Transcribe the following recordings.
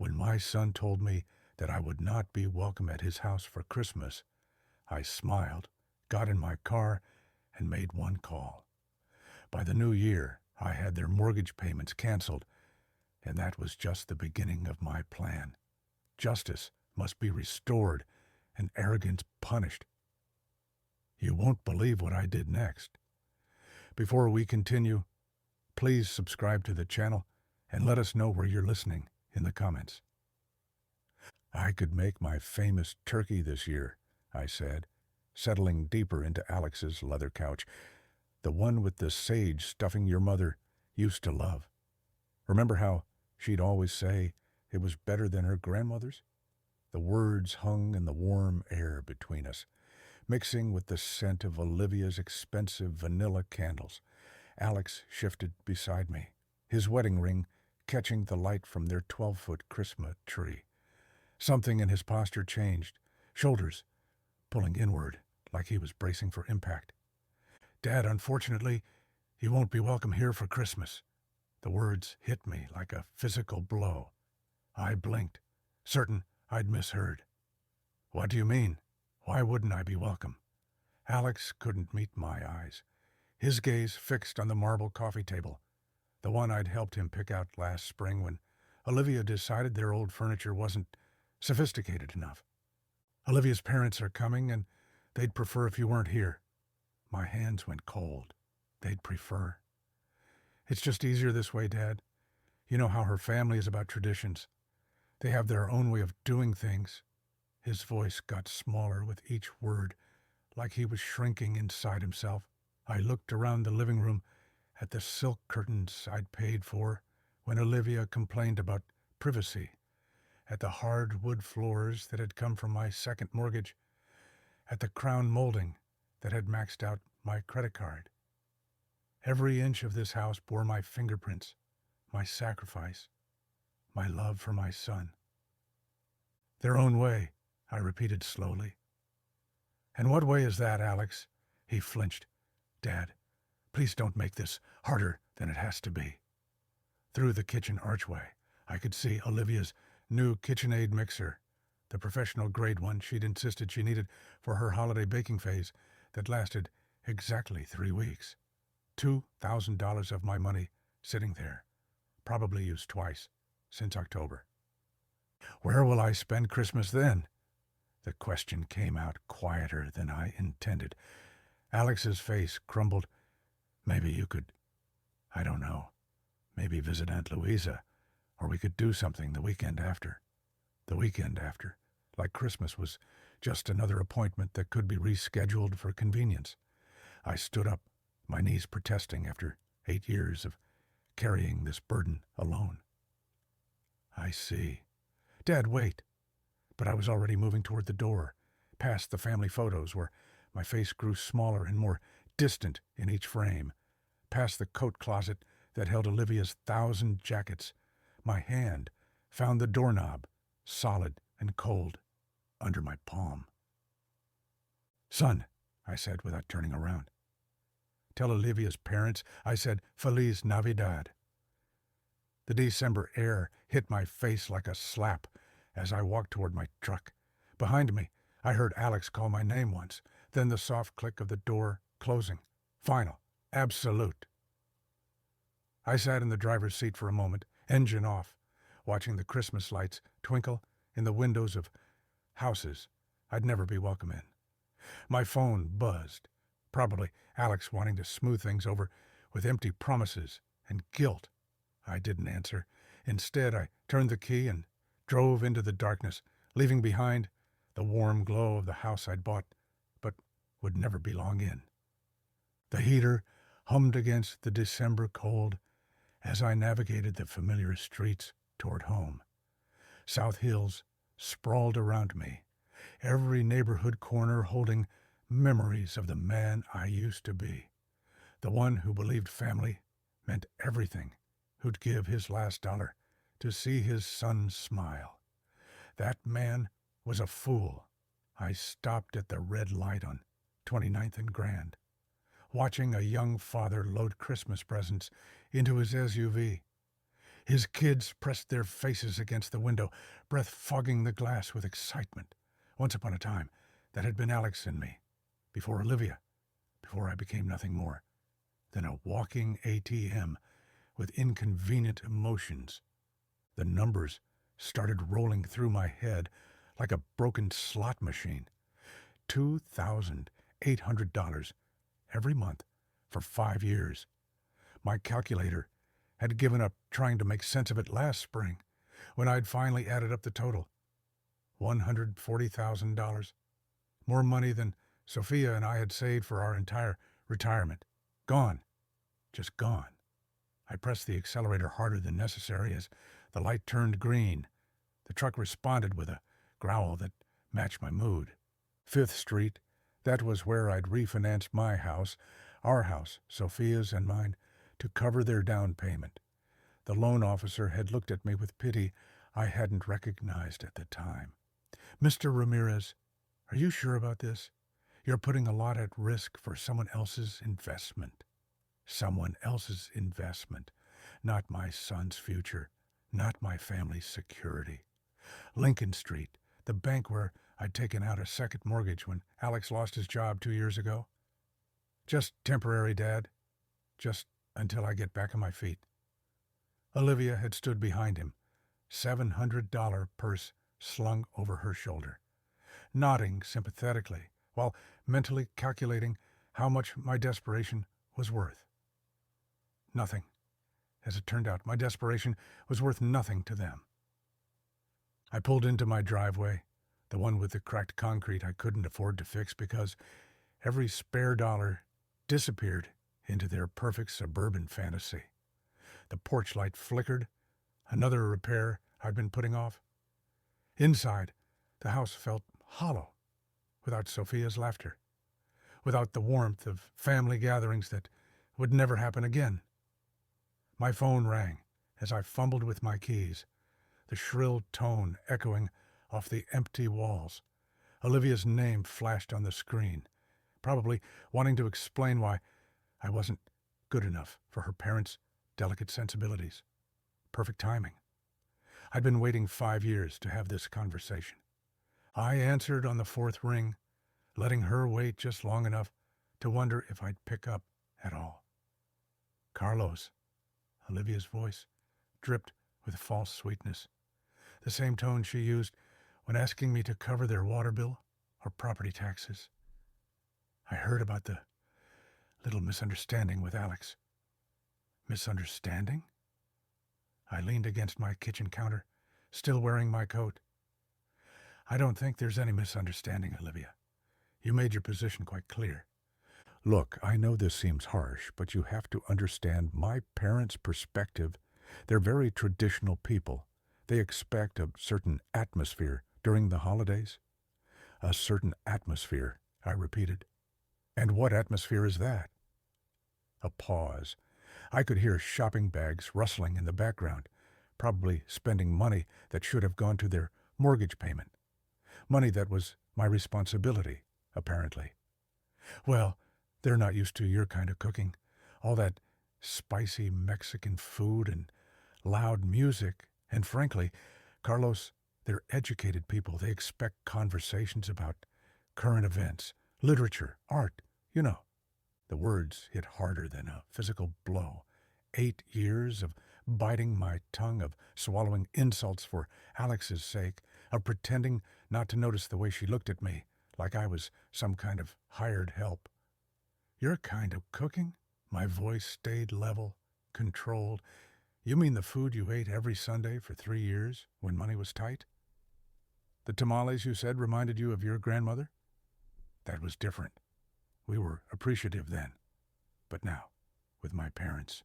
When my son told me that I would not be welcome at his house for Christmas, I smiled, got in my car, and made one call. By the new year, I had their mortgage payments canceled, and that was just the beginning of my plan. Justice must be restored and arrogance punished. You won't believe what I did next. Before we continue, please subscribe to the channel and let us know where you're listening in the comments. I could make my famous turkey this year, I said, settling deeper into Alex's leather couch, the one with the sage stuffing your mother used to love. Remember how she'd always say it was better than her grandmother's? The words hung in the warm air between us, mixing with the scent of Olivia's expensive vanilla candles. Alex shifted beside me, his wedding ring catching the light from their 12-foot Christmas tree. Something in his posture changed, shoulders pulling inward like he was bracing for impact. Dad, unfortunately, you won't be welcome here for Christmas. The words hit me like a physical blow. I blinked, certain I'd misheard. What do you mean? Why wouldn't I be welcome? Alex couldn't meet my eyes, his gaze fixed on the marble coffee table, the one I'd helped him pick out last spring when Olivia decided their old furniture wasn't sophisticated enough. Olivia's parents are coming, and they'd prefer if you weren't here. My hands went cold. They'd prefer. It's just easier this way, Dad. You know how her family is about traditions. They have their own way of doing things. His voice got smaller with each word, like he was shrinking inside himself. I looked around the living room at the silk curtains I'd paid for when Olivia complained about privacy, at the hard wood floors that had come from my second mortgage, at the crown molding that had maxed out my credit card. Every inch of this house bore my fingerprints, my sacrifice, my love for my son. Their own way, I repeated slowly. And what way is that, Alex? He flinched. Dad, please don't make this harder than it has to be. Through the kitchen archway, I could see Olivia's new KitchenAid mixer, the professional grade one she'd insisted she needed for her holiday baking phase that lasted exactly 3 weeks. $2,000 of my money sitting there, probably used twice since October. Where will I spend Christmas then? The question came out quieter than I intended. Alex's face crumbled. Maybe you could, I don't know, maybe visit Aunt Louisa, or we could do something the weekend after. The weekend after, like Christmas was just another appointment that could be rescheduled for convenience. I stood up, my knees protesting after 8 years of carrying this burden alone. I see. Dad, wait. But I was already moving toward the door, past the family photos where my face grew smaller and more distant in each frame, past the coat closet that held Olivia's 1,000 jackets. My hand found the doorknob, solid and cold, under my palm. Son, I said without turning around. Tell Olivia's parents I said Feliz Navidad. The December air hit my face like a slap as I walked toward my truck. Behind me, I heard Alex call my name once, then the soft click of the door closing. Final. Absolute. I sat in the driver's seat for a moment, engine off, watching the Christmas lights twinkle in the windows of houses I'd never be welcome in. My phone buzzed, probably Alex wanting to smooth things over with empty promises and guilt. I didn't answer. Instead, I turned the key and drove into the darkness, leaving behind the warm glow of the house I'd bought, but would never belong in. The heater hummed against the December cold as I navigated the familiar streets toward home. South Hills sprawled around me, every neighborhood corner holding memories of the man I used to be, the one who believed family meant everything, who'd give his last dollar to see his son smile. That man was a fool. I stopped at the red light on 29th and Grand, watching a young father load Christmas presents into his SUV. His kids pressed their faces against the window, breath fogging the glass with excitement. Once upon a time, that had been Alex in me. Before Olivia. Before I became nothing more than a walking ATM with inconvenient emotions. The numbers started rolling through my head like a broken slot machine. $2,800 every month for 5 years. My calculator had given up trying to make sense of it last spring when I'd finally added up the total. $140,000. More money than Sophia and I had saved for our entire retirement. Gone. Just gone. I pressed the accelerator harder than necessary as the light turned green. The truck responded with a growl that matched my mood. 5th Street, that was where I'd refinanced my house, our house, Sophia's and mine, to cover their down payment. The loan officer had looked at me with pity I hadn't recognized at the time. "Mr. Ramirez, are you sure about this? You're putting a lot at risk for someone else's investment." Someone else's investment. Not my son's future. Not my family's security. Lincoln Street, the bank where I'd taken out a second mortgage when Alex lost his job 2 years ago. "Just temporary, Dad. Just until I get back on my feet." Olivia had stood behind him, $700 purse slung over her shoulder, nodding sympathetically while mentally calculating how much my desperation was worth. Nothing. As it turned out, my desperation was worth nothing to them. I pulled into my driveway, the one with the cracked concrete I couldn't afford to fix because every spare dollar disappeared into their perfect suburban fantasy. The porch light flickered, another repair I'd been putting off. Inside, the house felt hollow, without Sophia's laughter, without the warmth of family gatherings that would never happen again. My phone rang as I fumbled with my keys, the shrill tone echoing off the empty walls. Olivia's name flashed on the screen, probably wanting to explain why I wasn't good enough for her parents' delicate sensibilities. Perfect timing. I'd been waiting 5 years to have this conversation. I answered on the 4th ring, letting her wait just long enough to wonder if I'd pick up at all. "Carlos." Olivia's voice dripped with false sweetness, the same tone she used when asking me to cover their water bill or property taxes. "I heard about the little misunderstanding with Alex." "Misunderstanding?" I leaned against my kitchen counter, still wearing my coat. "I don't think there's any misunderstanding, Olivia. You made your position quite clear. Look, I know this seems harsh, but you have to understand my parents' perspective. They're very traditional people. They expect a certain atmosphere during the holidays." "A certain atmosphere," I repeated. "And what atmosphere is that?" A pause. I could hear shopping bags rustling in the background, probably spending money that should have gone to their mortgage payment. Money that was my responsibility, apparently. "Well, they're not used to your kind of cooking. All that spicy Mexican food and loud music. And frankly, Carlos, they're educated people. They expect conversations about current events, literature, art, you know." The words hit harder than a physical blow. 8 years of biting my tongue, of swallowing insults for Alex's sake, of pretending not to notice the way she looked at me, like I was some kind of hired help. "Your kind of cooking?" My voice stayed level, controlled. "You mean the food you ate every Sunday for 3 years when money was tight? The tamales you said reminded you of your grandmother? That was different. We were appreciative then. But now, with my parents."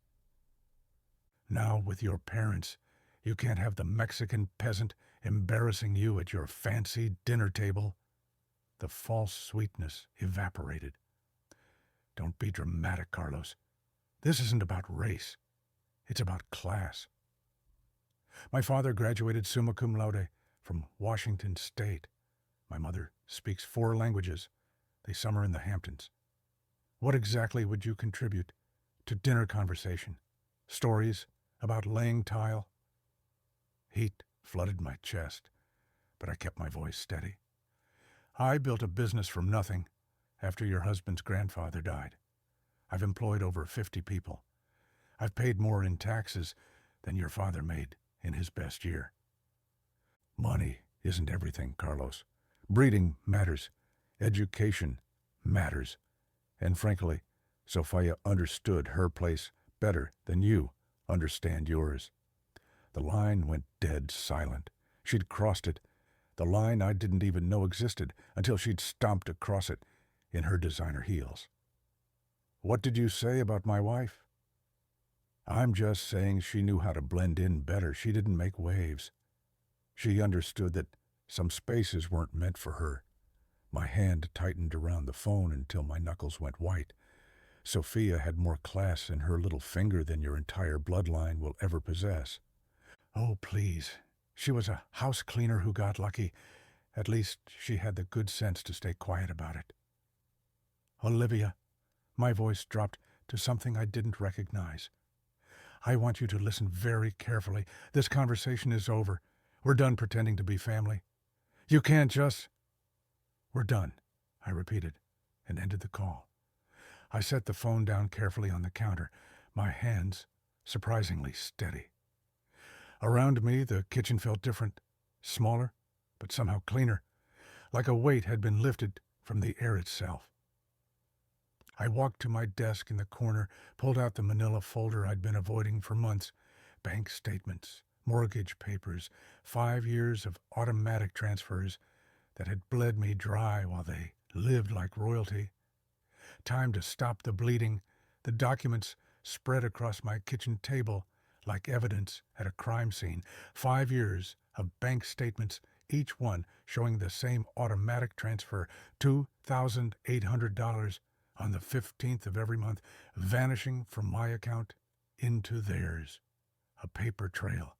"Now, with your parents, you can't have the Mexican peasant embarrassing you at your fancy dinner table." The false sweetness evaporated. "Don't be dramatic, Carlos. This isn't about race. It's about class. My father graduated summa cum laude from Washington State. My mother speaks 4 languages. They summer in the Hamptons. What exactly would you contribute to dinner conversation? Stories about laying tile? Heat flooded my chest, but I kept my voice steady. I built a business from nothing after your husband's grandfather died. I've employed over 50 people. I've paid more in taxes than your father made in his best year. Money isn't everything, Carlos. Breeding matters. Education matters. And frankly, Sophia understood her place better than you understand yours. The line went dead silent. She'd crossed it, the line I didn't even know existed until she'd stomped across it in her designer heels. What did you say about my wife? I'm just saying she knew how to blend in better. She didn't make waves. She understood that some spaces weren't meant for her. My hand tightened around the phone until my knuckles went white. Sophia had more class in her little finger than your entire bloodline will ever possess. Oh, please. She was a house cleaner who got lucky. At least she had the good sense to stay quiet about it. Olivia, my voice dropped to something I didn't recognize. I want you to listen very carefully. This conversation is over. We're done pretending to be family. You can't just... We're done, I repeated, and ended the call. I set the phone down carefully on the counter, my hands surprisingly steady. Around me, the kitchen felt different, smaller, but somehow cleaner, like a weight had been lifted from the air itself. I walked to my desk in the corner, pulled out the manila folder I'd been avoiding for months, bank statements, mortgage papers, 5 years of automatic transfers that had bled me dry while they lived like royalty. Time to stop the bleeding. The documents spread across my kitchen table like evidence at a crime scene. 5 years of bank statements, each one showing the same automatic transfer, $2,800 on the 15th of every month, vanishing from my account into theirs. A paper trail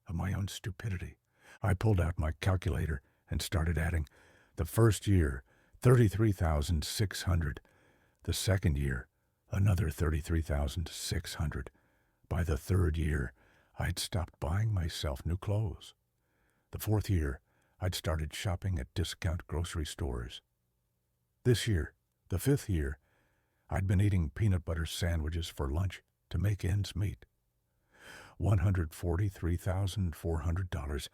of my own stupidity. I pulled out my calculator and started adding. The first year, $33,600. The second year, another $33,600. By the third year, I'd stopped buying myself new clothes. The fourth year, I'd started shopping at discount grocery stores. This year, the fifth year, I'd been eating peanut butter sandwiches for lunch to make ends meet. $143,400,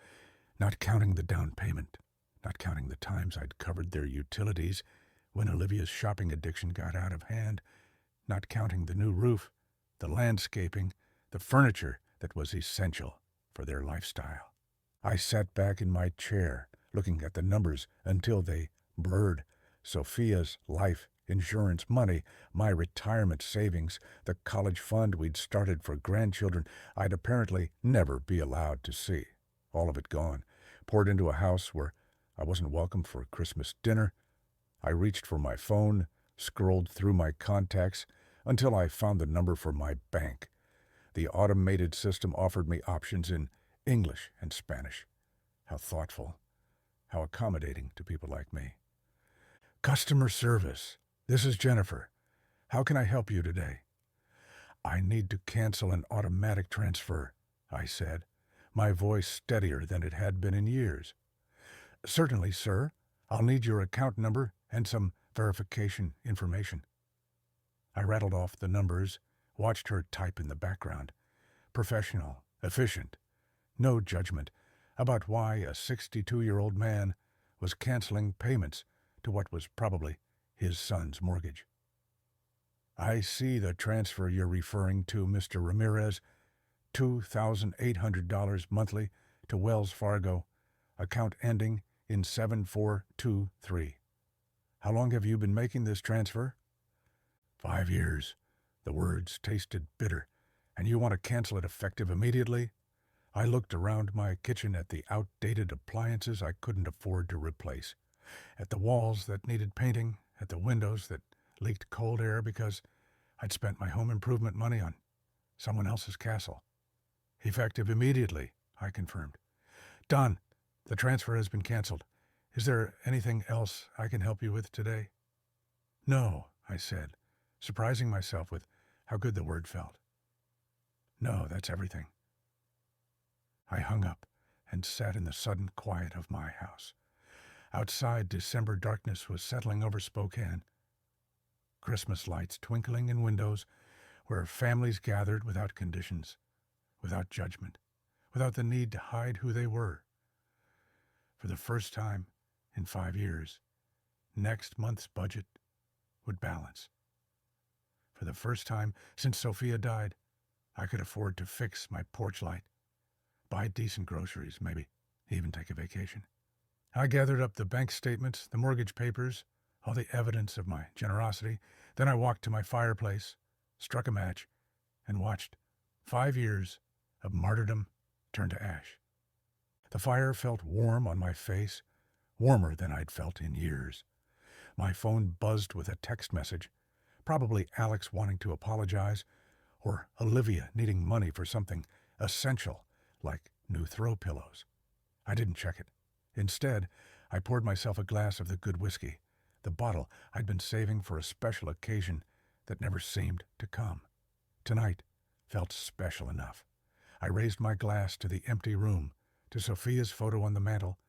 not counting the down payment, not counting the times I'd covered their utilities when Olivia's shopping addiction got out of hand, not counting the new roof, the landscaping, the furniture that was essential for their lifestyle. I sat back in my chair, looking at the numbers until they blurred. Sophia's life insurance money, my retirement savings, the college fund we'd started for grandchildren I'd apparently never be allowed to see. All of it gone, poured into a house where I wasn't welcome for Christmas dinner. I reached for my phone, scrolled through my contacts until I found the number for my bank. The automated system offered me options in English and Spanish. How thoughtful, how accommodating to people like me. Customer service. This is Jennifer. How can I help you today? I need to cancel an automatic transfer, I said, my voice steadier than it had been in years. Certainly, sir. I'll need your account number and some verification information. I rattled off the numbers, watched her type in the background. Professional, efficient, no judgment about why a 62-year-old man was canceling payments to what was probably his son's mortgage. I see the transfer you're referring to, Mr. Ramirez. $2,800 monthly to Wells Fargo, account ending in 7423. How long have you been making this transfer? 5 years. The words tasted bitter. And you want to cancel it effective immediately? I looked around my kitchen at the outdated appliances I couldn't afford to replace, at the walls that needed painting, at the windows that leaked cold air because I'd spent my home improvement money on someone else's castle. Effective immediately, I confirmed. Done. The transfer has been canceled. Is there anything else I can help you with today? No, I said, surprising myself with how good the word felt. No, that's everything. I hung up and sat in the sudden quiet of my house. Outside, December darkness was settling over Spokane. Christmas lights twinkling in windows where families gathered without conditions, without judgment, without the need to hide who they were. For the first time in 5 years, next month's budget would balance. For the first time since Sophia died, I could afford to fix my porch light, buy decent groceries, maybe even take a vacation. I gathered up the bank statements, the mortgage papers, all the evidence of my generosity. Then I walked to my fireplace, struck a match, and watched 5 years of martyrdom turn to ash. The fire felt warm on my face, warmer than I'd felt in years. My phone buzzed with a text message, probably Alex wanting to apologize, or Olivia needing money for something essential, like new throw pillows. I didn't check it. Instead, I poured myself a glass of the good whiskey, the bottle I'd been saving for a special occasion that never seemed to come. Tonight felt special enough. I raised my glass to the empty room, to Sophia's photo on the mantel,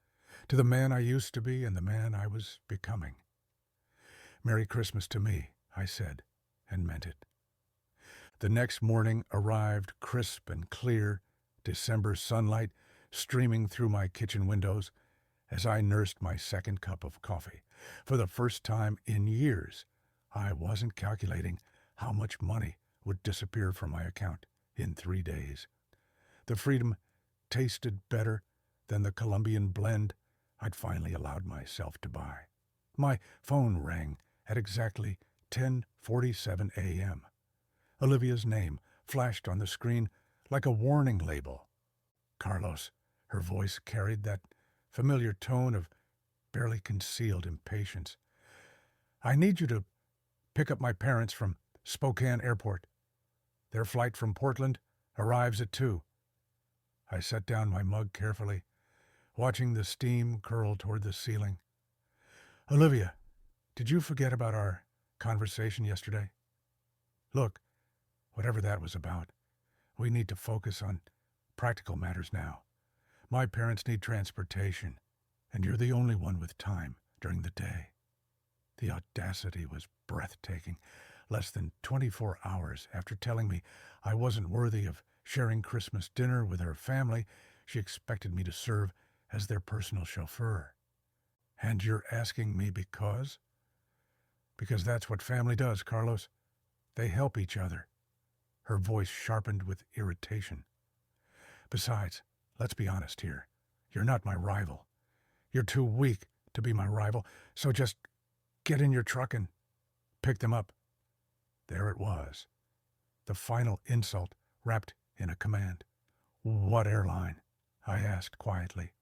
to the man I used to be and the man I was becoming. "Merry Christmas to me," I said, and meant it. The next morning arrived crisp and clear, December sunlight streaming through my kitchen windows as I nursed my second cup of coffee. For the first time in years, I wasn't calculating how much money would disappear from my account in 3 days. The freedom tasted better than the Colombian blend I'd finally allowed myself to buy. My phone rang at exactly 10:47 a.m. Olivia's name flashed on the screen like a warning label. "Carlos," her voice carried that familiar tone of barely concealed impatience. "I need you to pick up my parents from Spokane Airport. Their flight from Portland arrives at 2. I set down my mug carefully, watching the steam curl toward the ceiling. "Olivia, did you forget about our conversation yesterday? Look, whatever that was about, we need to focus on practical matters now. My parents need transportation, and you're the only one with time during the day." The audacity was breathtaking. Less than 24 hours after telling me I wasn't worthy of sharing Christmas dinner with her family, she expected me to serve as their personal chauffeur. "And you're asking me because?" "Because that's what family does, Carlos. They help each other." Her voice sharpened with irritation. "Besides, let's be honest here. You're not my rival. You're too weak to be my rival, so just get in your truck and pick them up." There it was, the final insult wrapped in a command. "What airline?" I asked quietly.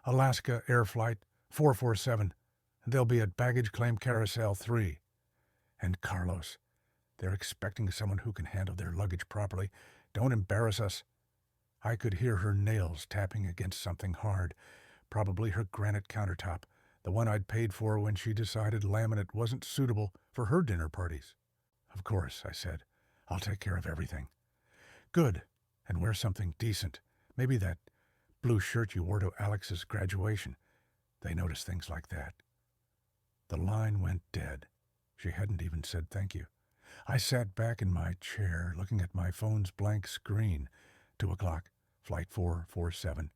"Alaska Air Flight 447. They'll be at Baggage Claim Carousel 3. And Carlos, they're expecting someone who can handle their luggage properly. Don't embarrass us." I could hear her nails tapping against something hard, probably her granite countertop, the one I'd paid for when she decided laminate wasn't suitable for her dinner parties. "Of course," I said. "I'll take care of everything." "Good. And wear something decent. Maybe that blue shirt you wore to Alex's graduation. They notice things like that." The line went dead. She hadn't even said thank you. I sat back in my chair, looking at my phone's blank screen. 2 o'clock, Flight 447,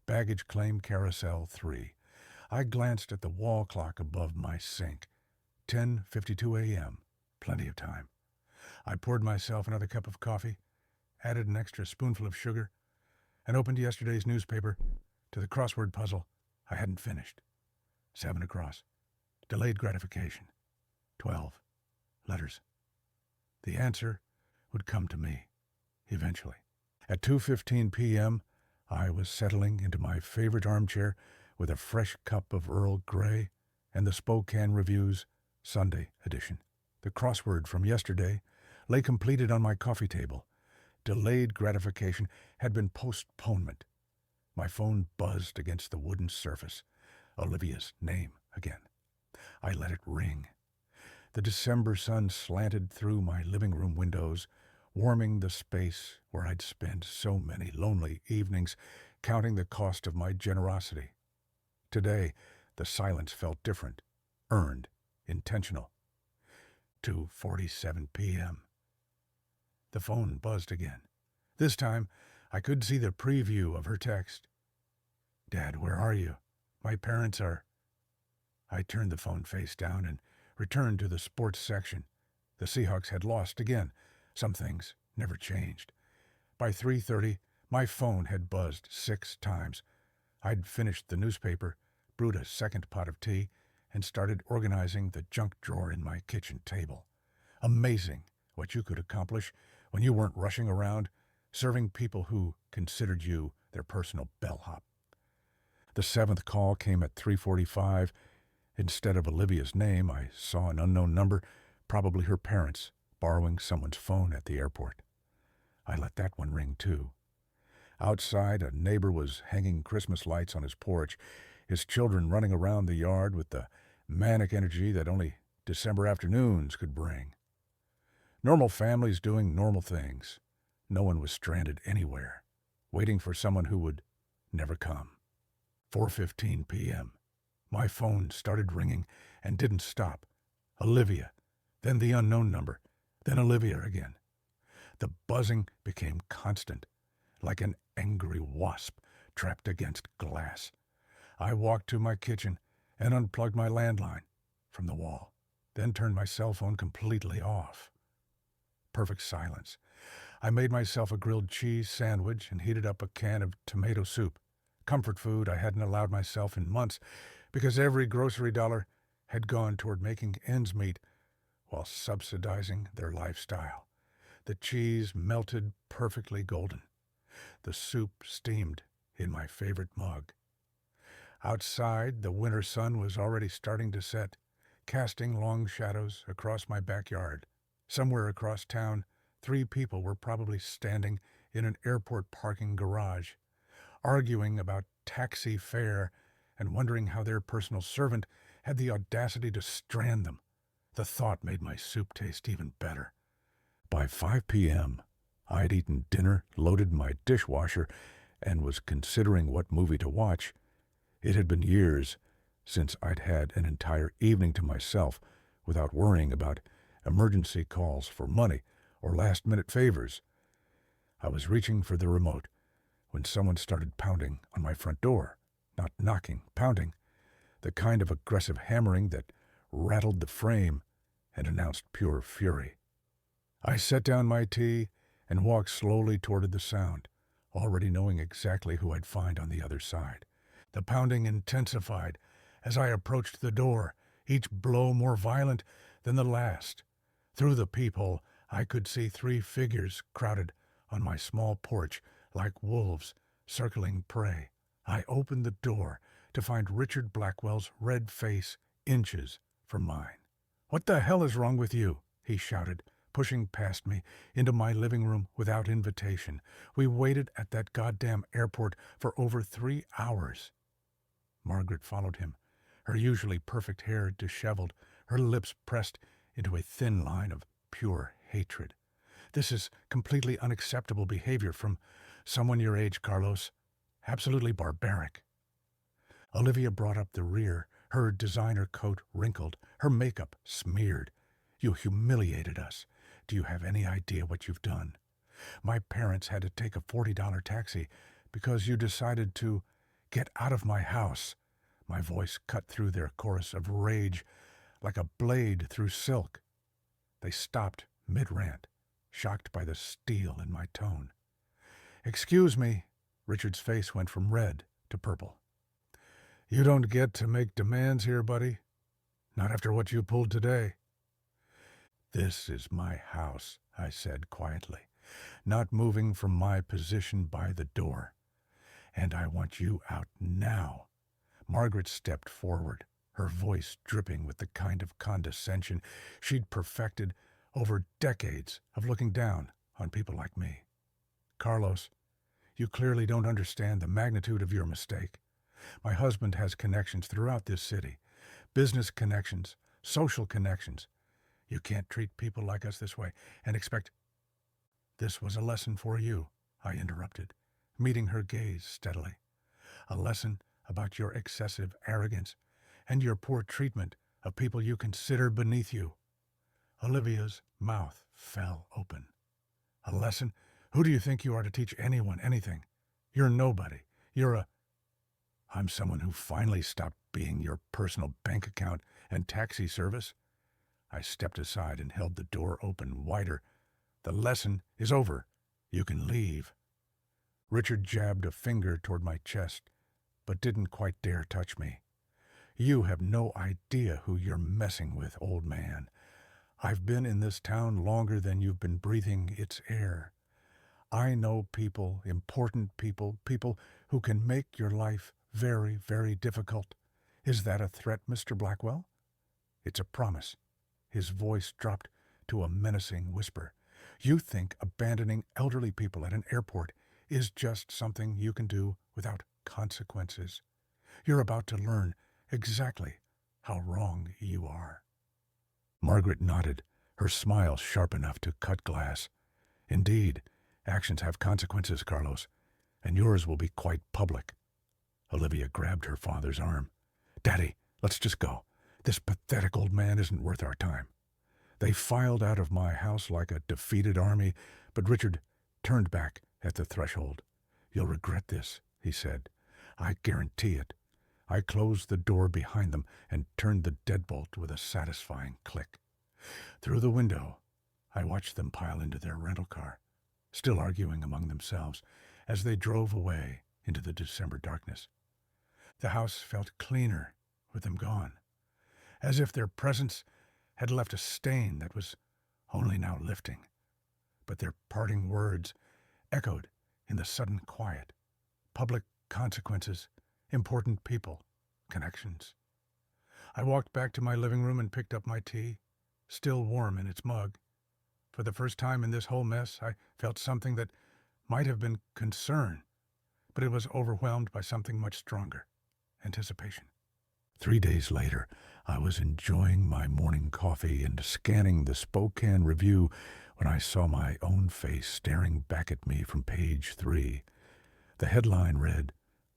Baggage Claim Carousel 3. I glanced at the wall clock above my sink. 10:52 a.m. Plenty of time. I poured myself another cup of coffee, added an extra spoonful of sugar, and opened yesterday's newspaper to the crossword puzzle I hadn't finished. 7 across. Delayed gratification. 12 letters. The answer would come to me, eventually. At 2:15 p.m., I was settling into my favorite armchair with a fresh cup of Earl Grey and the Spokane Review's Sunday edition. The crossword from yesterday lay completed on my coffee table. Delayed gratification had been postponement. My phone buzzed against the wooden surface. Olivia's name again. I let it ring. The December sun slanted through my living room windows, warming the space where I'd spent so many lonely evenings counting the cost of my generosity. Today, the silence felt different, earned, intentional. 2:47 p.m. The phone buzzed again. This time, I could see the preview of her text. "Dad, where are you? My parents are..." I turned the phone face down and returned to the sports section. The Seahawks had lost again. Some things never changed. By 3:30, my phone had buzzed 6 times. I'd finished the newspaper, brewed a second pot of tea, and started organizing the junk drawer in my kitchen table. Amazing what you could accomplish when you weren't rushing around, serving people who considered you their personal bellhop. The 7th call came at 3:45. Instead of Olivia's name, I saw an unknown number, probably her parents, borrowing someone's phone at the airport. I let that one ring too. Outside, a neighbor was hanging Christmas lights on his porch, his children running around the yard with the manic energy that only December afternoons could bring. Normal families doing normal things. No one was stranded anywhere, waiting for someone who would never come. 4:15 p.m. My phone started ringing and didn't stop. Olivia, then the unknown number, then Olivia again. The buzzing became constant, like an angry wasp trapped against glass. I walked to my kitchen and unplugged my landline from the wall, then turned my cell phone completely off. Perfect silence. I made myself a grilled cheese sandwich and heated up a can of tomato soup, comfort food I hadn't allowed myself in months because every grocery dollar had gone toward making ends meet while subsidizing their lifestyle. The cheese melted perfectly golden. The soup steamed in my favorite mug. Outside, the winter sun was already starting to set, casting long shadows across my backyard. Somewhere across town, 3 people were probably standing in an airport parking garage, arguing about taxi fare and wondering how their personal servant had the audacity to strand them. The thought made my soup taste even better. By 5 p.m., I'd eaten dinner, loaded my dishwasher, and was considering what movie to watch. It had been years since I'd had an entire evening to myself without worrying about emergency calls for money or last-minute favors. I was reaching for the remote when someone started pounding on my front door. Not knocking, pounding. The kind of aggressive hammering that rattled the frame and announced pure fury. I set down my tea and walked slowly toward the sound, already knowing exactly who I'd find on the other side. The pounding intensified as I approached the door, each blow more violent than the last. Through the peephole, I could see 3 figures crowded on my small porch like wolves circling prey. I opened the door to find Richard Blackwell's red face inches from mine. "What the hell is wrong with you?" he shouted, pushing past me into my living room without invitation. We waited at that goddamn airport for over 3 hours. Margaret followed him, her usually perfect hair disheveled, her lips pressed into a thin line of pure hatred. "This is completely unacceptable behavior from someone your age, Carlos. Absolutely barbaric." Olivia brought up the rear, her designer coat wrinkled, her makeup smeared. "You humiliated us. Do you have any idea what you've done? My parents had to take a $40 taxi because you decided to get out of my house." My voice cut through their chorus of rage like a blade through silk. They stopped mid-rant, shocked by the steel in my tone. "Excuse me." Richard's face went from red to purple. "You don't get to make demands here, buddy. Not after what you pulled today." "This is my house," I said quietly, not moving from my position by the door. "And I want you out now." Margaret stepped forward, her voice dripping with the kind of condescension she'd perfected over decades of looking down on people like me. "Carlos, you clearly don't understand the magnitude of your mistake. My husband has connections throughout this city, business connections, social connections. You can't treat people like us this way and expect..." "This was a lesson for you," I interrupted. meeting her gaze steadily. A lesson about your excessive arrogance and your poor treatment of people you consider beneath you. Olivia's mouth fell open. A lesson? Who do you think you are to teach anyone anything? You're nobody. I'm someone who finally stopped being your personal bank account and taxi service. I stepped aside and held the door open wider. The lesson is over. You can leave. Richard jabbed a finger toward my chest, but didn't quite dare touch me. You have no idea who you're messing with, old man. I've been in this town longer than you've been breathing its air. I know people, important people, people who can make your life very, very difficult. Is that a threat, Mr. Blackwell? It's a promise. His voice dropped to a menacing whisper. You think abandoning elderly people at an airport is just something you can do without consequences. You're about to learn exactly how wrong you are. Margaret nodded, her smile sharp enough to cut glass. Indeed, actions have consequences, Carlos, and yours will be quite public. Olivia grabbed her father's arm. Daddy, let's just go. This pathetic old man isn't worth our time. They filed out of my house like a defeated army, but Richard turned back at the threshold. You'll regret this, he said. I guarantee it. I closed the door behind them and turned the deadbolt with a satisfying click. Through the window, I watched them pile into their rental car, still arguing among themselves as they drove away into the December darkness. The house felt cleaner with them gone, as if their presence had left a stain that was only now lifting. But their parting words echoed in the sudden quiet. Public consequences, important people, connections. I walked back to my living room and picked up my tea, still warm in its mug. For the first time in this whole mess, I felt something that might have been concern, but it was overwhelmed by something much stronger, anticipation. 3 days later, I was enjoying my morning coffee and scanning the Spokane Review when I saw my own face staring back at me from page 3. The headline read,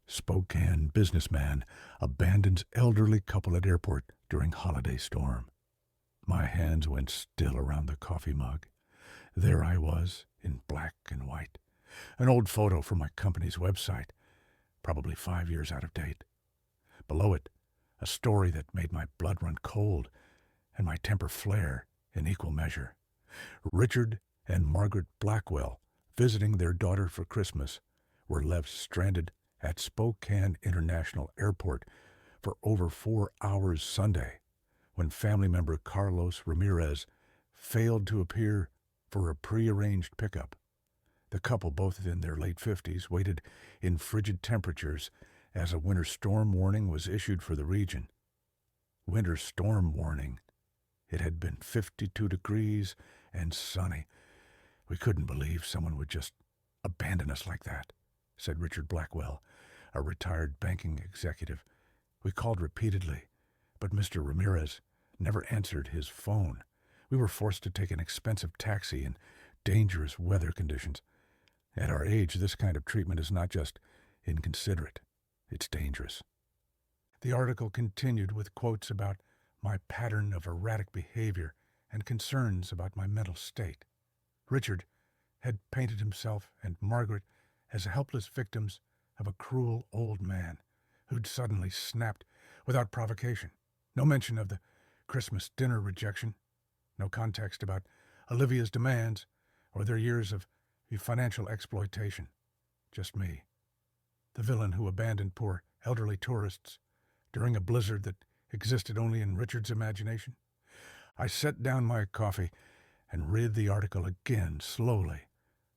Spokane businessman abandons elderly couple at airport during holiday storm. My hands went still around the coffee mug. There I was, in black and white. An old photo from my company's website, probably 5 years out of date. Below it, a story that made my blood run cold and my temper flare in equal measure. Richard and Margaret Blackwell, visiting their daughter for Christmas, were left stranded at Spokane International Airport for over 4 hours Sunday when family member Carlos Ramirez failed to appear for a prearranged pickup. The couple, both in their late 50s, waited in frigid temperatures as a winter storm warning was issued for the region. Winter storm warning. It had been 52 degrees and sunny. We couldn't believe someone would just abandon us like that, said Richard Blackwell, a retired banking executive. We called repeatedly, but Mr. Ramirez never answered his phone. We were forced to take an expensive taxi in dangerous weather conditions. At our age, this kind of treatment is not just inconsiderate. It's dangerous. The article continued with quotes about my pattern of erratic behavior and concerns about my mental state. Richard had painted himself and Margaret as helpless victims of a cruel old man who'd suddenly snapped without provocation. No mention of the Christmas dinner rejection, no context about Olivia's demands or their years of financial exploitation. Just me, the villain who abandoned poor elderly tourists during a blizzard that existed only in Richard's imagination. I set down my coffee and read the article again slowly,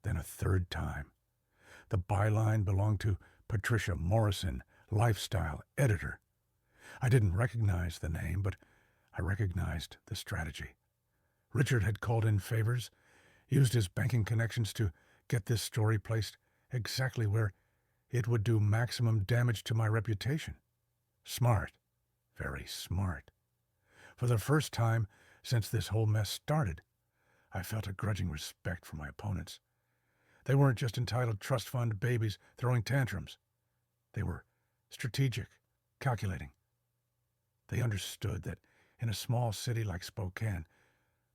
then a third time. The byline belonged to Patricia Morrison, lifestyle editor. I didn't recognize the name, but I recognized the strategy. Richard had called in favors, used his banking connections to get this story placed exactly where it would do maximum damage to my reputation. Smart. Very smart. For the first time since this whole mess started, I felt a grudging respect for my opponents. They weren't just entitled trust fund babies throwing tantrums. They were strategic, calculating. They understood that in a small city like Spokane,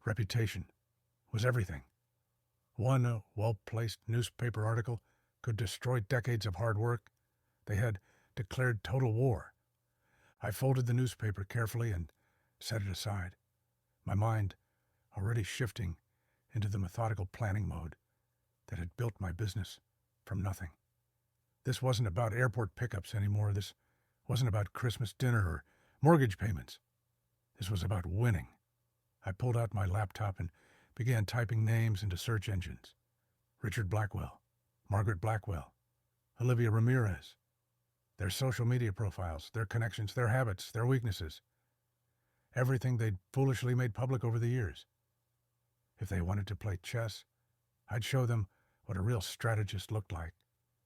reputation was everything. One well-placed newspaper article could destroy decades of hard work. They had declared total war. I folded the newspaper carefully and set it aside, my mind already shifting into the methodical planning mode that had built my business from nothing. This wasn't about airport pickups anymore. This wasn't about Christmas dinner or mortgage payments. This was about winning. I pulled out my laptop and began typing names into search engines. Richard Blackwell, Margaret Blackwell, Olivia Ramirez. Their social media profiles, their connections, their habits, their weaknesses. Everything they'd foolishly made public over the years. If they wanted to play chess, I'd show them what a real strategist looked like.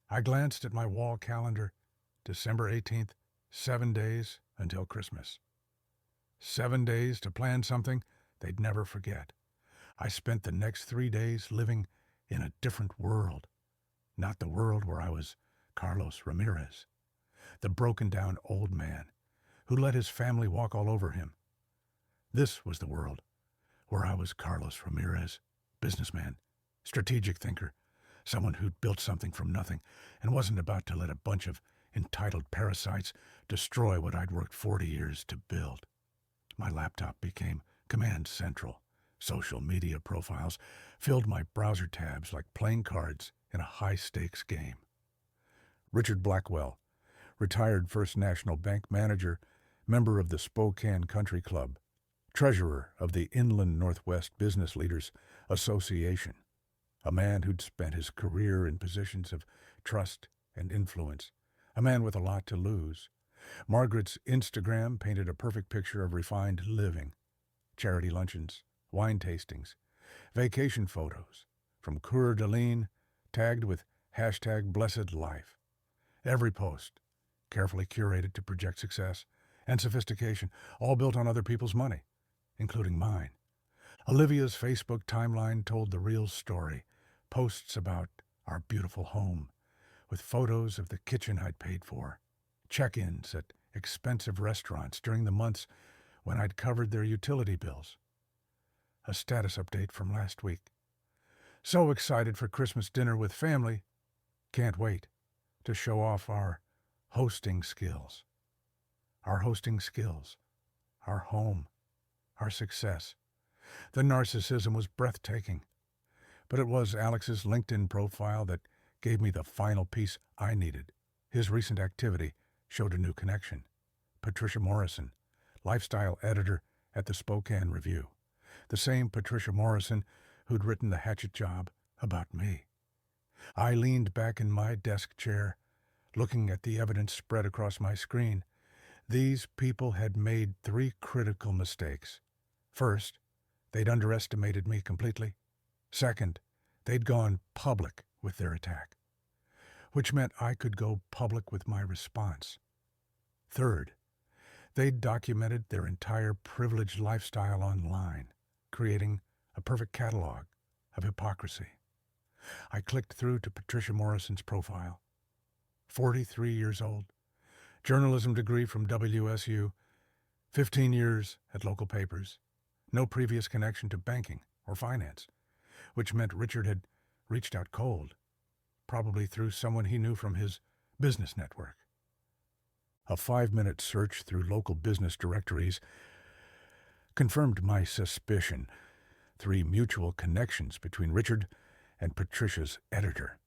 I glanced at my wall calendar. December 18th, 7 days until Christmas. 7 days to plan something they'd never forget. I spent the next 3 days living in a different world. Not the world where I was Carlos Ramirez, the broken-down old man who let his family walk all over him. This was the world where I was Carlos Ramirez, businessman, strategic thinker, someone who'd built something from nothing and wasn't about to let a bunch of entitled parasites destroy what I'd worked 40 years to build. My laptop became command central. Social media profiles filled my browser tabs like playing cards in a high-stakes game. Richard Blackwell, retired First National Bank manager, member of the Spokane Country Club, treasurer of the Inland Northwest Business Leaders Association, a man who'd spent his career in positions of trust and influence, a man with a lot to lose. Margaret's Instagram painted a perfect picture of refined living, charity luncheons, wine tastings, vacation photos from Coeur d'Alene tagged with #BlessedLife. Every post carefully curated to project success and sophistication, all built on other people's money, including mine. Olivia's Facebook timeline told the real story, posts about our beautiful home, with photos of the kitchen I'd paid for, check-ins at expensive restaurants during the months when I'd covered their utility bills. A status update from last week. So excited for Christmas dinner with family, can't wait to show off our hosting skills. Our hosting skills, our home, our success. The narcissism was breathtaking, but it was Alex's LinkedIn profile that gave me the final piece I needed. His recent activity showed a new connection. Patricia Morrison, lifestyle editor at the Spokane Review. The same Patricia Morrison who'd written The Hatchet Job about me. I leaned back in my desk chair, looking at the evidence spread across my screen. These people had made 3 critical mistakes. First, they'd underestimated me completely. Second, they'd gone public with their attack, which meant I could go public with my response. Third, they'd documented their entire privileged lifestyle online, creating a perfect catalog of hypocrisy. I clicked through to Patricia Morrison's profile. 43 years old, journalism degree from WSU, 15 years at local papers, no previous connection to banking or finance, which meant Richard had reached out cold, probably through someone he knew from his business network. A 5-minute search through local business directories confirmed my suspicion. 3 mutual connections between Richard and Patricia's editor.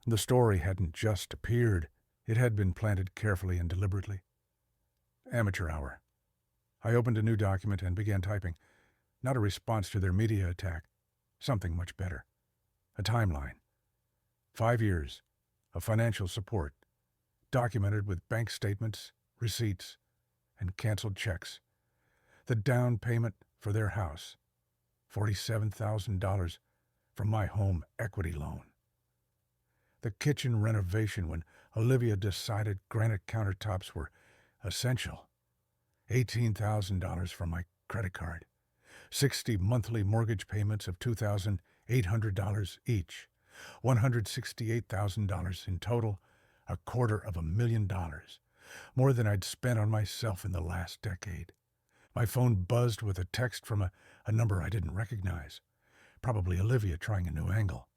The story hadn't just appeared. It had been planted carefully and deliberately. Amateur hour. I opened a new document and began typing. Not a response to their media attack. Something much better. A timeline. 5 years of financial support, documented with bank statements, receipts, and canceled checks. The down payment for their house, $47,000 from my home equity loan. The kitchen renovation when Olivia decided granite countertops were essential. $18,000 from my credit card. 60 monthly mortgage payments of $2,800 each. $168,000 in total, $250,000, more than I'd spent on myself in the last decade. My phone buzzed with a text from a number I didn't recognize, probably Olivia trying a new angle.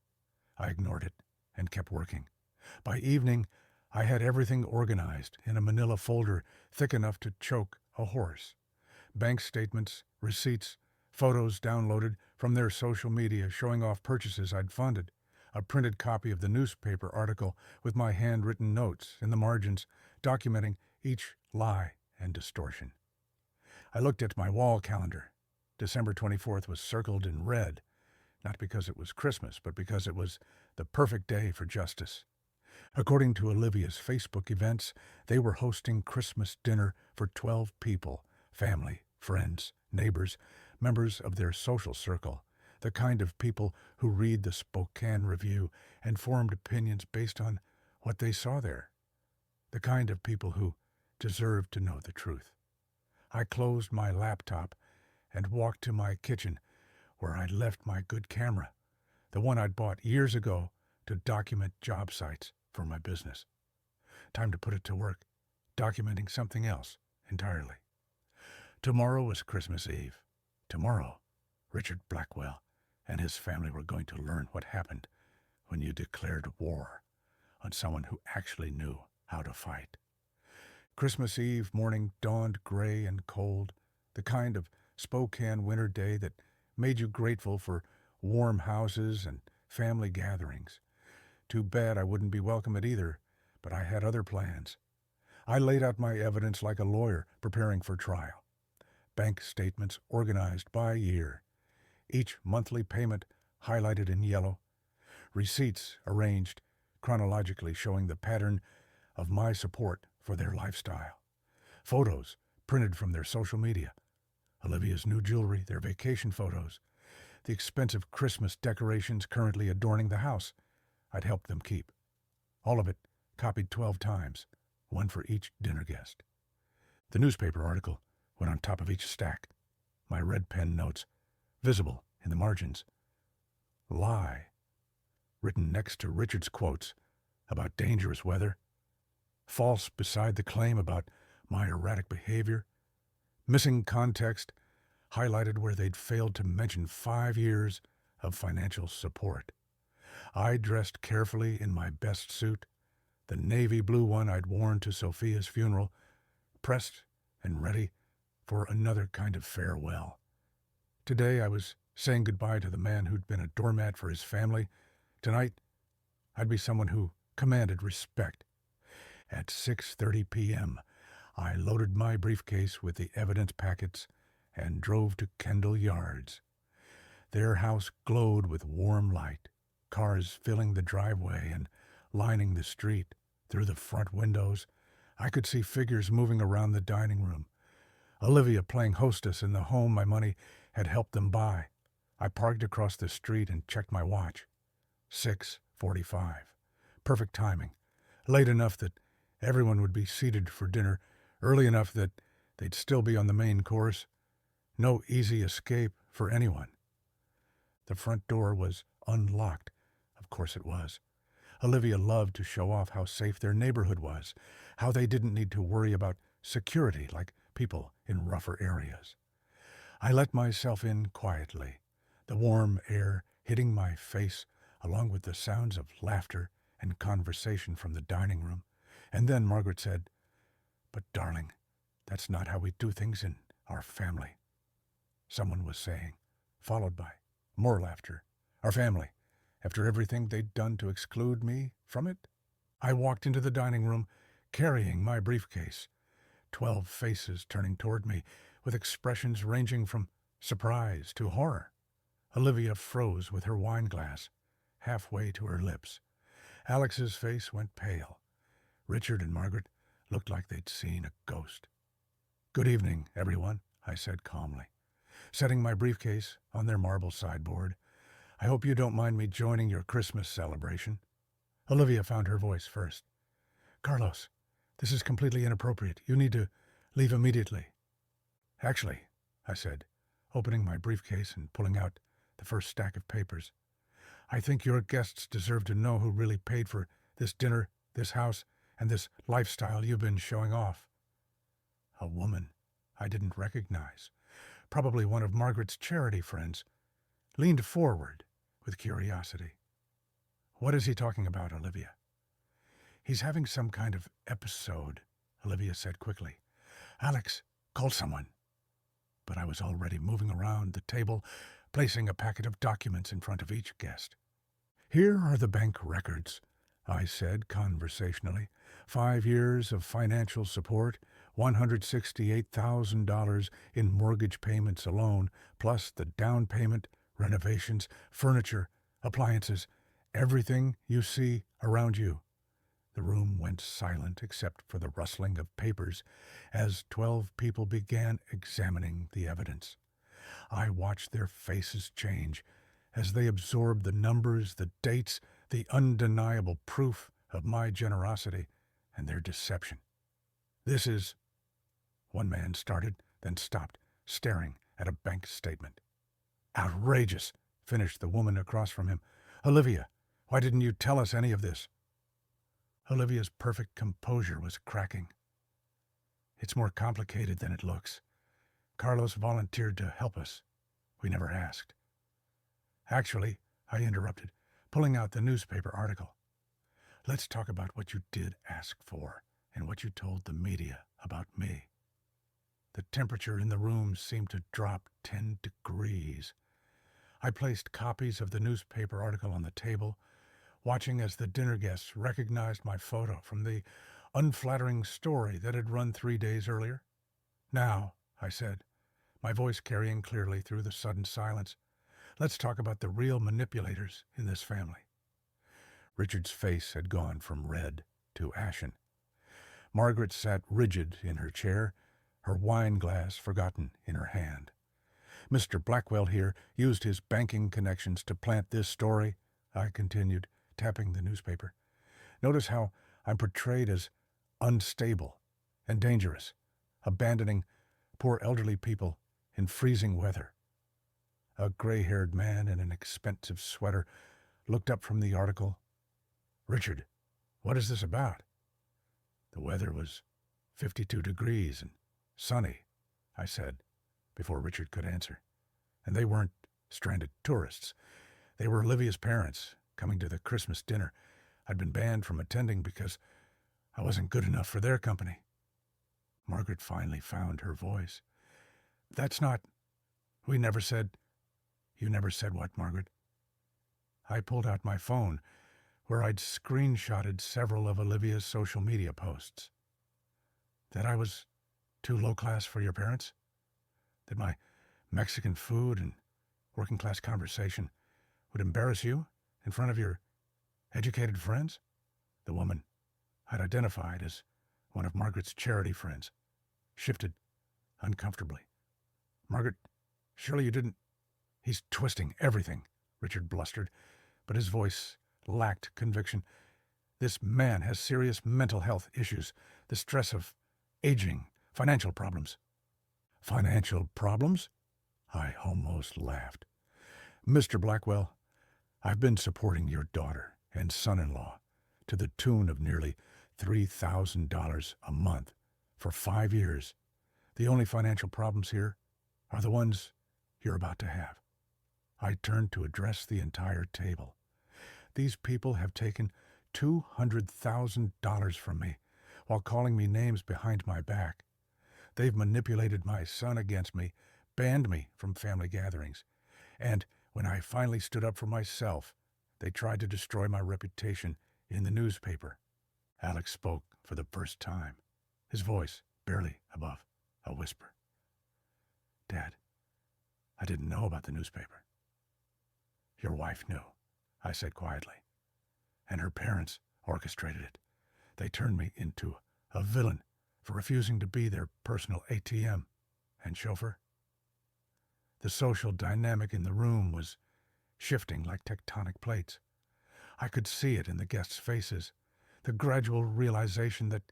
I ignored it and kept working. By evening, I had everything organized in a manila folder thick enough to choke a horse. Bank statements, receipts, photos downloaded from their social media showing off purchases I'd funded, a printed copy of the newspaper article with my handwritten notes in the margins documenting each lie and distortion. I looked at my wall calendar. December 24th was circled in red, not because it was Christmas, but because it was the perfect day for justice. According to Olivia's Facebook events, they were hosting Christmas dinner for 12 people, family, friends, neighbors, members of their social circle, the kind of people who read the Spokane Review and formed opinions based on what they saw there, the kind of people who deserved to know the truth. I closed my laptop and walked to my kitchen, where I'd left my good camera, the one I'd bought years ago to document job sites for my business. Time to put it to work, documenting something else entirely. Tomorrow was Christmas Eve. Tomorrow, Richard Blackwell and his family were going to learn what happened when you declared war on someone who actually knew how to fight. Christmas Eve morning dawned gray and cold, the kind of Spokane winter day that made you grateful for warm houses and family gatherings. Too bad I wouldn't be welcome at either, but I had other plans. I laid out my evidence like a lawyer preparing for trial. Bank statements organized by year, each monthly payment highlighted in yellow, receipts arranged chronologically showing the pattern of my support for their lifestyle, photos printed from their social media, Olivia's new jewelry, their vacation photos, the expensive Christmas decorations currently adorning the house I'd helped them keep. All of it copied 12 times, one for each dinner guest. The newspaper article went on top of each stack, my red pen notes visible in the margins. Lie, written next to Richard's quotes about dangerous weather. False beside the claim about my erratic behavior. Missing context, highlighted where they'd failed to mention 5 years of financial support. I dressed carefully in my best suit, the navy blue one I'd worn to Sophia's funeral, pressed and ready for another kind of farewell. Today I was saying goodbye to the man who'd been a doormat for his family. Tonight, I'd be someone who commanded respect. At 6:30 p.m., I loaded my briefcase with the evidence packets and drove to Kendall Yards. Their house glowed with warm light, cars filling the driveway and lining the street. Through the front windows, I could see figures moving around the dining room. Olivia playing hostess in the home my money had helped them buy. I parked across the street and checked my watch. 6:45. Perfect timing. Late enough that everyone would be seated for dinner, early enough that they'd still be on the main course. No easy escape for anyone. The front door was unlocked. Of course it was. Olivia loved to show off how safe their neighborhood was, how they didn't need to worry about security like people in rougher areas. I let myself in quietly, the warm air hitting my face along with the sounds of laughter and conversation from the dining room. And then Margaret said, "But darling, that's not how we do things in our family," someone was saying, followed by more laughter. Our family, after everything they'd done to exclude me from it? I walked into the dining room, carrying my briefcase, 12 faces turning toward me, with expressions ranging from surprise to horror. Olivia froze with her wine glass, halfway to her lips. Alex's face went pale. Richard and Margaret looked like they'd seen a ghost. "Good evening, everyone," I said calmly, setting my briefcase on their marble sideboard. "I hope you don't mind me joining your Christmas celebration." Olivia found her voice first. "Carlos, this is completely inappropriate. You need to leave immediately." "Actually," I said, opening my briefcase and pulling out the first stack of papers, I think your guests deserve to know who really paid for this dinner, this house, and this lifestyle you've been showing off." A woman I didn't recognize, probably one of Margaret's charity friends, leaned forward with curiosity. "What is he talking about, Olivia?" "He's having some kind of episode," Olivia said quickly. "Alex, call someone." But I was already moving around the table, placing a packet of documents in front of each guest. "Here are the bank records," I said conversationally. 5 years of financial support, $168,000 in mortgage payments alone, plus the down payment, renovations, furniture, appliances, everything you see around you. The room went silent except for the rustling of papers as 12 people began examining the evidence. I watched their faces change as they absorbed the numbers, the dates, the undeniable proof of my generosity and their deception. "This is—" one man started, then stopped, staring at a bank statement. "Outrageous," finished the woman across from him. "Olivia, why didn't you tell us any of this?" Olivia's perfect composure was cracking. "It's more complicated than it looks. Carlos volunteered to help us. We never asked." "Actually," I interrupted, pulling out the newspaper article, "let's talk about what you did ask for and what you told the media about me." The temperature in the room seemed to drop 10 degrees. I placed copies of the newspaper article on the table, watching as the dinner guests recognized my photo from the unflattering story that had run 3 days earlier. "Now," I said, my voice carrying clearly through the sudden silence, "let's talk about the real manipulators in this family." Richard's face had gone from red to ashen. Margaret sat rigid in her chair, her wine glass forgotten in her hand. "Mr. Blackwell here used his banking connections to plant this story," I continued, tapping the newspaper. "Notice how I'm portrayed as unstable and dangerous, abandoning poor elderly people in freezing weather." A gray-haired man in an expensive sweater looked up from the article. "Richard, what is this about?" "The weather was 52 degrees and sunny," I said, before Richard could answer. "And they weren't stranded tourists. They were Olivia's parents, coming to the Christmas dinner. I'd been banned from attending because I wasn't good enough for their company." Margaret finally found her voice. "That's not... We never said..." "You never said what, Margaret?" I pulled out my phone, where I'd screenshotted several of Olivia's social media posts. "That I was too low-class for your parents? That my Mexican food and working-class conversation would embarrass you in front of your educated friends?" The woman I'd identified as one of Margaret's charity friends shifted uncomfortably. "Margaret, surely you didn't..." "He's twisting everything," Richard blustered, but his voice lacked conviction. "This man has serious mental health issues, the stress of aging, financial problems." "Financial problems?" I almost laughed. "Mr. Blackwell, I've been supporting your daughter and son-in-law to the tune of nearly $3,000 a month for 5 years. The only financial problems here are the ones you're about to have." I turned to address the entire table. "These people have taken $200,000 from me while calling me names behind my back. They've manipulated my son against me, banned me from family gatherings, and when I finally stood up for myself, they tried to destroy my reputation in the newspaper." Alex spoke for the first time, his voice barely above a whisper. "Dad, I didn't know about the newspaper." "Your wife knew," I said quietly, "and her parents orchestrated it. They turned me into a villain for refusing to be their personal ATM and chauffeur." The social dynamic in the room was shifting like tectonic plates. I could see it in the guests' faces, the gradual realization that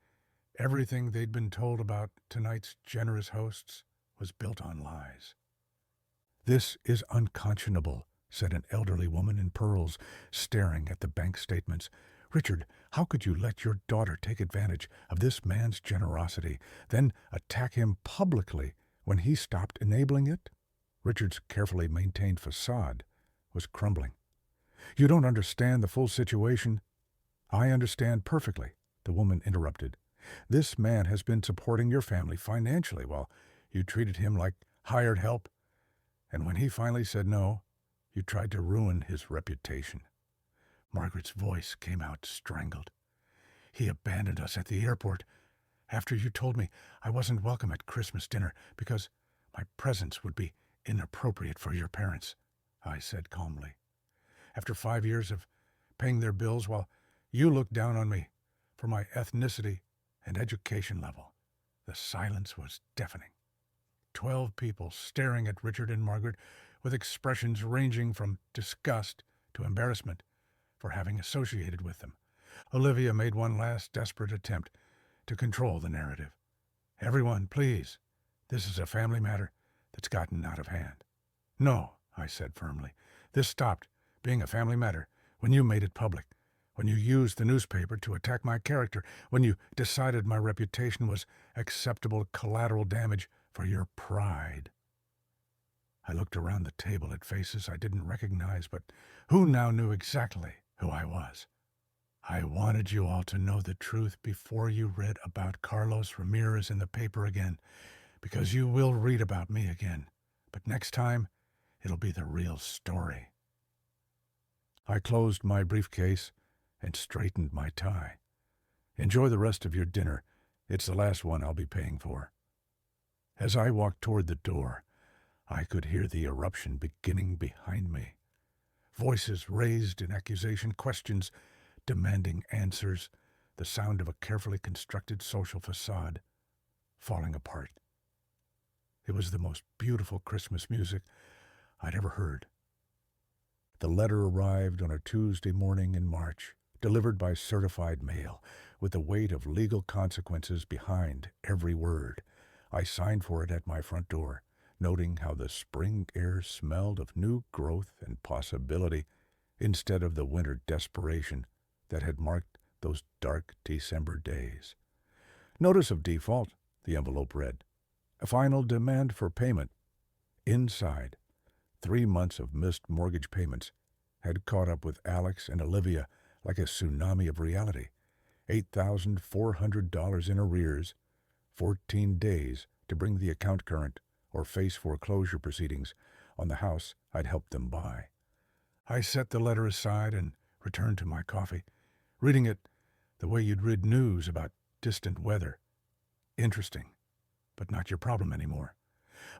everything they'd been told about tonight's generous hosts was built on lies. "This is unconscionable," said an elderly woman in pearls, staring at the bank statements. "Richard, how could you let your daughter take advantage of this man's generosity, then attack him publicly when he stopped enabling it?" Richard's carefully maintained facade was crumbling. "You don't understand the full situation." "I understand perfectly," the woman interrupted. "This man has been supporting your family financially while you treated him like hired help, and when he finally said no, you tried to ruin his reputation." Margaret's voice came out strangled. "He abandoned us at the airport after you told me I wasn't welcome at Christmas dinner because my presence would be inappropriate for your parents," I said calmly. "After 5 years of paying their bills while you looked down on me for my ethnicity and education level." The silence was deafening. 12 people staring at Richard and Margaret with expressions ranging from disgust to embarrassment for having associated with them. Olivia made one last desperate attempt to control the narrative. "Everyone, please. This is a family matter that's gotten out of hand." "No," I said firmly. "This stopped being a family matter when you made it public, when you used the newspaper to attack my character, when you decided my reputation was acceptable collateral damage for your pride." I looked around the table at faces I didn't recognize, but who now knew exactly who I was. "I wanted you all to know the truth before you read about Carlos Ramirez in the paper again, because you will read about me again, but next time it'll be the real story." I closed my briefcase and straightened my tie. "Enjoy the rest of your dinner. It's the last one I'll be paying for." As I walked toward the door, I could hear the eruption beginning behind me. Voices raised in accusation, questions demanding answers, the sound of a carefully constructed social facade falling apart. It was the most beautiful Christmas music I'd ever heard. The letter arrived on a Tuesday morning in March, delivered by certified mail, with the weight of legal consequences behind every word. I signed for it at my front door, noting how the spring air smelled of new growth and possibility instead of the winter desperation that had marked those dark December days. "Notice of default," the envelope read. "A final demand for payment." Inside, 3 months of missed mortgage payments had caught up with Alex and Olivia like a tsunami of reality. $8,400 in arrears, 14 days to bring the account current or face foreclosure proceedings on the house I'd helped them buy. I set the letter aside and returned to my coffee, reading it the way you'd read news about distant weather. Interesting, but not your problem anymore.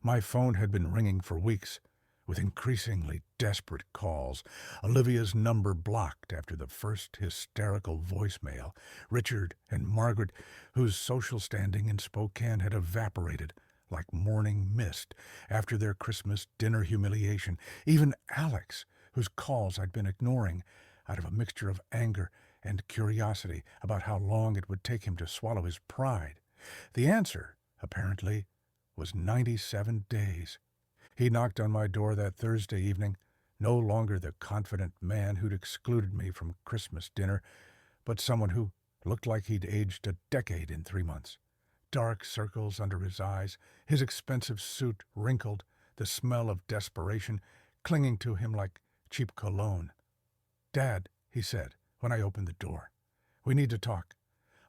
My phone had been ringing for weeks, with increasingly desperate calls. Olivia's number blocked after the first hysterical voicemail. Richard and Margaret, whose social standing in Spokane had evaporated like morning mist after their Christmas dinner humiliation. Even Alex, whose calls I'd been ignoring out of a mixture of anger and curiosity about how long it would take him to swallow his pride. The answer, apparently, was 97 days. He knocked on my door that Thursday evening, no longer the confident man who'd excluded me from Christmas dinner, but someone who looked like he'd aged a decade in 3 months. Dark circles under his eyes, his expensive suit wrinkled, the smell of desperation clinging to him like cheap cologne. "Dad," he said when I opened the door, "we need to talk."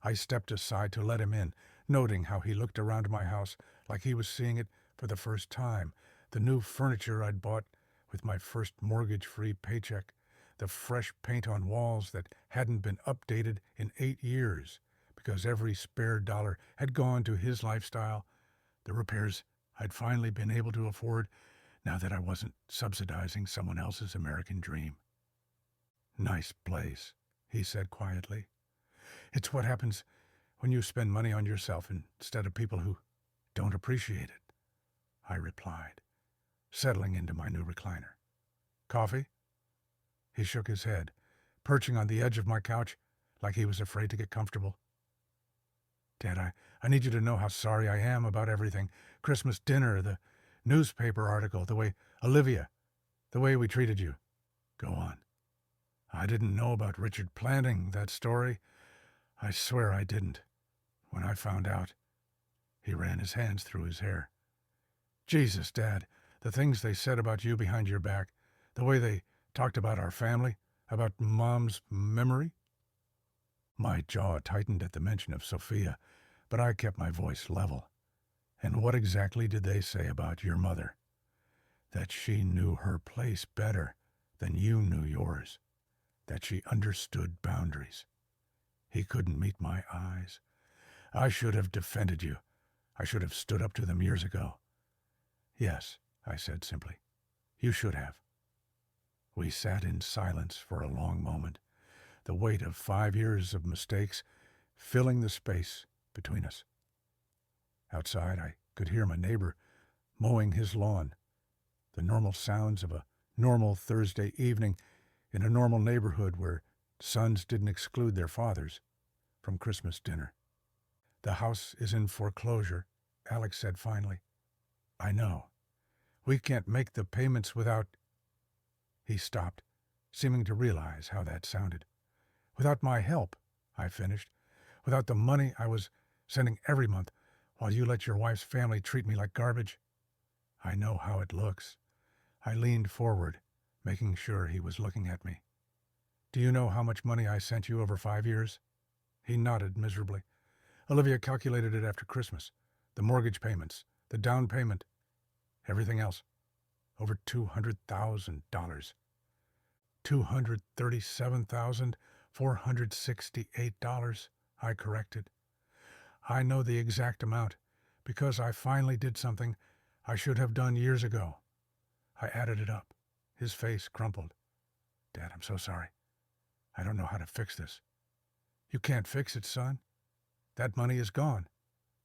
I stepped aside to let him in, noting how he looked around my house like he was seeing it for the first time. The new furniture I'd bought with my first mortgage-free paycheck, the fresh paint on walls that hadn't been updated in 8 years because every spare dollar had gone to his lifestyle, the repairs I'd finally been able to afford now that I wasn't subsidizing someone else's American dream. "Nice place," he said quietly. "It's what happens when you spend money on yourself instead of people who don't appreciate it," I replied, settling into my new recliner. "Coffee?" He shook his head, perching on the edge of my couch like he was afraid to get comfortable. "Dad, I need you to know how sorry I am about everything. Christmas dinner, the newspaper article, the way Olivia, The way we treated you. Go on. I didn't know about Richard planting that story. I swear I didn't. When I found out, he ran his hands through his hair. Jesus, Dad, the things they said about you behind your back, the way they talked about our family, about Mom's memory. My jaw tightened at the mention of Sophia, but I kept my voice level. And what exactly did they say about your mother? That she knew her place better than you knew yours. That she understood boundaries. He couldn't meet my eyes. I should have defended you. I should have stood up to them years ago. Yes, I said simply. You should have. We sat in silence for a long moment, the weight of 5 years of mistakes filling the space between us. Outside, I could hear my neighbor mowing his lawn, the normal sounds of a normal Thursday evening in a normal neighborhood where sons didn't exclude their fathers from Christmas dinner. The house is in foreclosure, Alex said finally. I know. We can't make the payments without... He stopped, seeming to realize how that sounded. Without my help, I finished. Without the money I was sending every month while you let your wife's family treat me like garbage. I know how it looks. I leaned forward, making sure he was looking at me. Do you know how much money I sent you over 5 years? He nodded miserably. Olivia calculated it after Christmas. The mortgage payments, the down payment, everything else. Over $200,000. $237,468, I corrected. I know the exact amount, because I finally did something I should have done years ago. I added it up. His face crumpled. Dad, I'm so sorry. I don't know how to fix this. You can't fix it, son. That money is gone.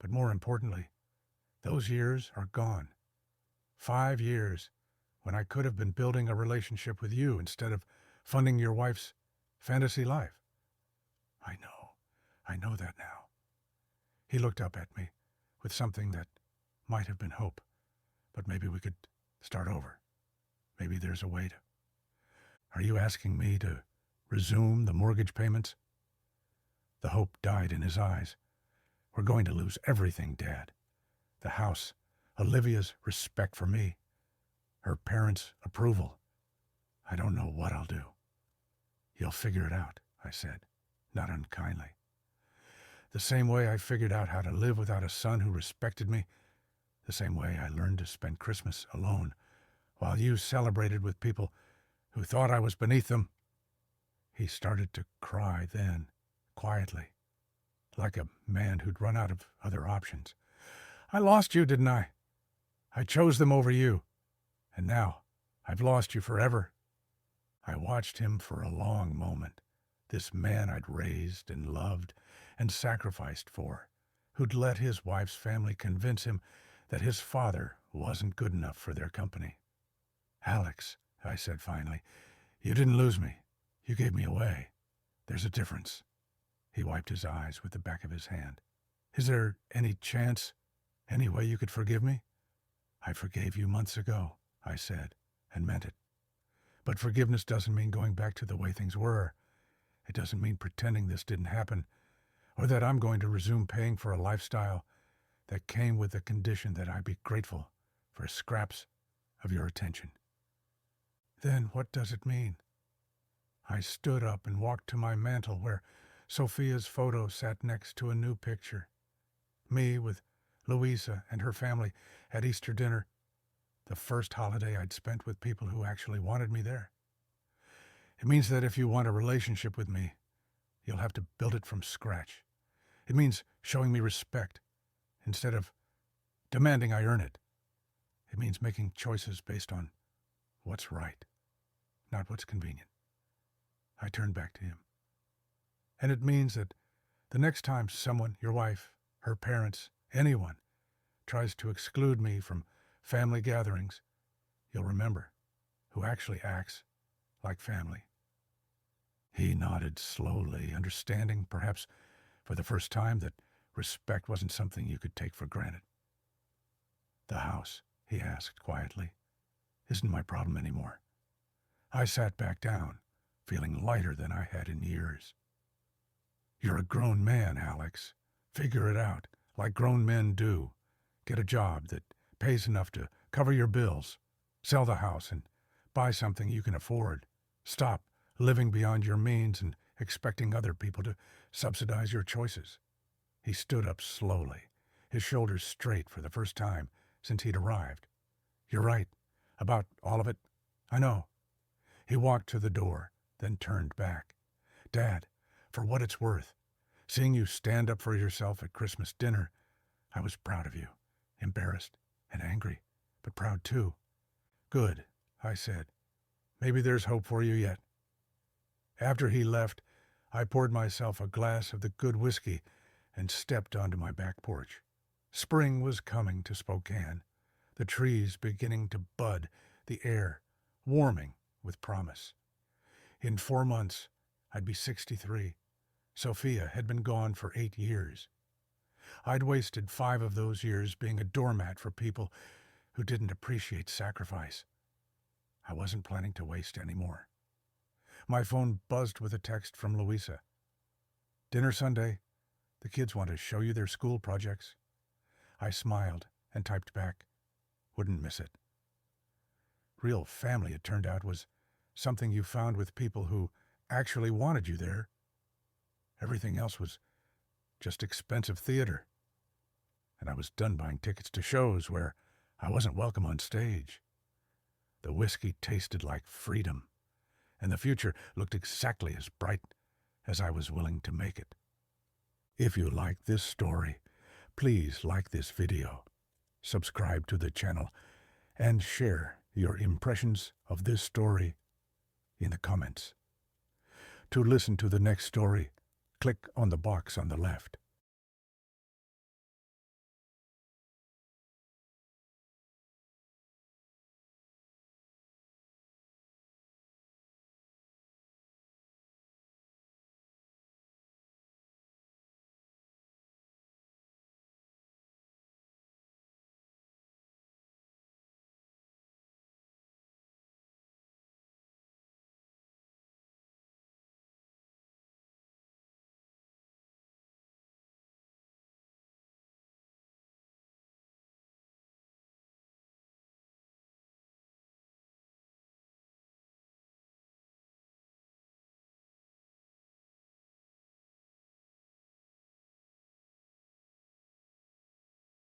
But more importantly, those years are gone. 5 years when I could have been building a relationship with you instead of funding your wife's fantasy life. I know that now. He looked up at me with something that might have been hope, but maybe we could start over. Maybe there's a way to... Are you asking me to resume the mortgage payments? The hope died in his eyes. We're going to lose everything, Dad. The house, Olivia's respect for me, her parents' approval. I don't know what I'll do. You'll figure it out, I said, not unkindly. The same way I figured out how to live without a son who respected me, the same way I learned to spend Christmas alone, while you celebrated with people who thought I was beneath them. He started to cry then, quietly, like a man who'd run out of other options. I lost you, didn't I? I chose them over you, and now I've lost you forever. I watched him for a long moment, this man I'd raised and loved and sacrificed for, who'd let his wife's family convince him that his father wasn't good enough for their company. Alex, I said finally, you didn't lose me. You gave me away. There's a difference. He wiped his eyes with the back of his hand. Is there any chance, any way you could forgive me? I forgave you months ago, I said, and meant it. But forgiveness doesn't mean going back to the way things were. It doesn't mean pretending this didn't happen, or that I'm going to resume paying for a lifestyle that came with the condition that I be grateful for scraps of your attention. Then what does it mean? I stood up and walked to my mantel where Sophia's photo sat next to a new picture. Me with Louisa and her family at Easter dinner, the first holiday I'd spent with people who actually wanted me there. It means that if you want a relationship with me, you'll have to build it from scratch. It means showing me respect instead of demanding I earn it. It means making choices based on what's right, not what's convenient. I turned back to him. And it means that the next time someone, your wife, her parents, anyone, tries to exclude me from family gatherings, you'll remember who actually acts like family. He nodded slowly, understanding, perhaps for the first time, that respect wasn't something you could take for granted. The house, he asked quietly, isn't my problem anymore. I sat back down, feeling lighter than I had in years. You're a grown man, Alex. Figure it out, like grown men do. Get a job that pays enough to cover your bills. Sell the house and buy something you can afford. Stop living beyond your means and expecting other people to subsidize your choices. He stood up slowly, his shoulders straight for the first time since he'd arrived. You're right, about all of it. I know. He walked to the door, then turned back. Dad, for what it's worth, seeing you stand up for yourself at Christmas dinner, I was proud of you, embarrassed and angry, but proud too. Good, I said. Maybe there's hope for you yet. After he left, I poured myself a glass of the good whiskey and stepped onto my back porch. Spring was coming to Spokane, the trees beginning to bud, the air warming with promise. In 4 months, I'd be 63. Sophia had been gone for 8 years. I'd wasted 5 of those years being a doormat for people who didn't appreciate sacrifice. I wasn't planning to waste any more. My phone buzzed with a text from Louisa. Dinner Sunday. The kids want to show you their school projects. I smiled and typed back, wouldn't miss it. Real family, it turned out, was something you found with people who actually wanted you there. Everything else was just expensive theater. And I was done buying tickets to shows where I wasn't welcome on stage. The whiskey tasted like freedom, and the future looked exactly as bright as I was willing to make it. If you like this story, please like this video, subscribe to the channel, and share your impressions of this story in the comments. To listen to the next story, click on the box on the left.